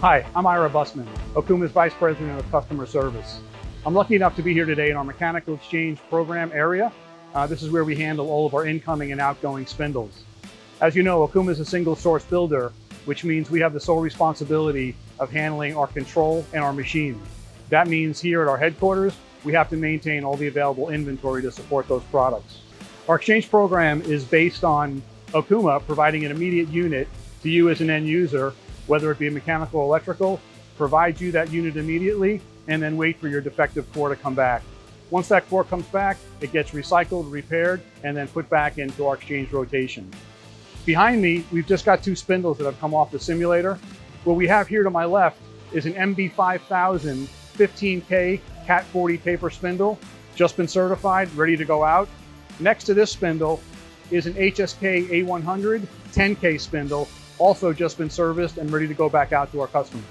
Hi, I'm Ira Bussman, Okuma's Vice President of Customer Service. I'm lucky enough to be here today in our Mechanical Exchange Program area. This is where we handle all of our incoming and outgoing spindles. As you know, Okuma is a single source builder, which means we have the sole responsibility of handling our control and our machine. That means here at our headquarters, we have to maintain all the available inventory to support those products. Our exchange program is based on Okuma providing an immediate unit to you as an end user, whether it be mechanical or electrical, provide you that unit immediately, and then wait for your defective core to come back. Once that core comes back, it gets recycled, repaired, and then put back into our exchange rotation. Behind me, we've just got two spindles that have come off the simulator. What we have here to my left is an MB5000 15K Cat 40 taper spindle, just been certified, ready to go out. Next to this spindle is an HSK A100 10K spindle, also just been serviced and ready to go back out to our customer.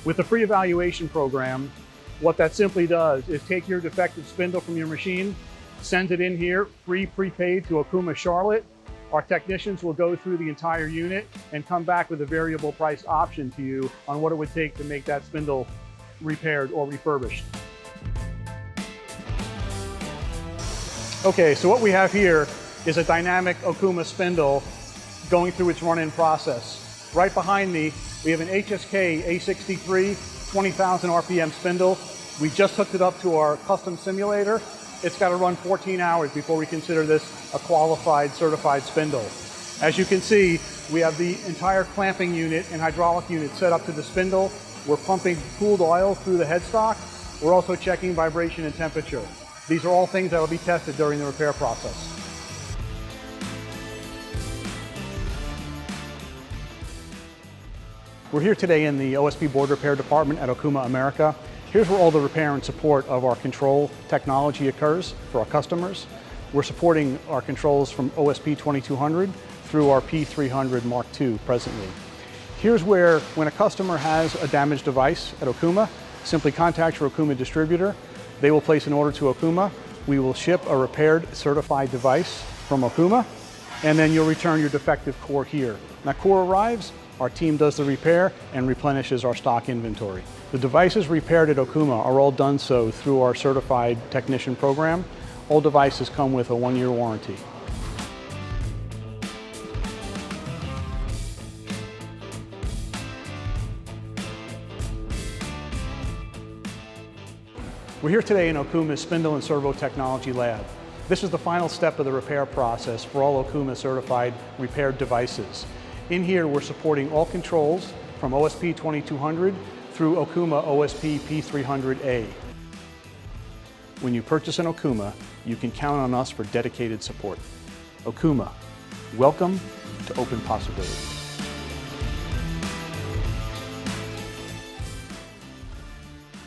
With the free evaluation program, what that simply does is take your defective spindle from your machine, send it in here, free prepaid to Okuma Charlotte. Our technicians will go through the entire unit and come back with a variable price option to you on what it would take to make that spindle repaired or refurbished. Okay, so what we have here is a dynamic Okuma spindle going through its run-in process. Right behind me, we have an HSK A63 20,000 RPM spindle. We just hooked it up to our custom simulator. It's got to run 14 hours before we consider this a qualified, certified spindle. As you can see, we have the entire clamping unit and hydraulic unit set up to the spindle. We're pumping cooled oil through the headstock. We're also checking vibration and temperature. These are all things that will be tested during the repair process. We're here today in the OSP Board Repair Department at Okuma America. Here's where all the repair and support of our control technology occurs for our customers. We're supporting our controls from OSP 2200 through our P300 Mark II presently. Here's where, when a customer has a damaged device at Okuma, simply contact your Okuma distributor. They will place an order to Okuma. We will ship a repaired certified device from Okuma, and then you'll return your defective core here. When that core arrives, our team does the repair and replenishes our stock inventory. The devices repaired at Okuma are all done so through our certified technician program. All devices come with a 1-year warranty. We're here today in Okuma's Spindle and Servo Technology Lab. This is the final step of the repair process for all Okuma certified repaired devices. In here, we're supporting all controls from OSP 2200 through Okuma OSP P300A. When you purchase an Okuma, you can count on us for dedicated support. Okuma, welcome to open possibilities.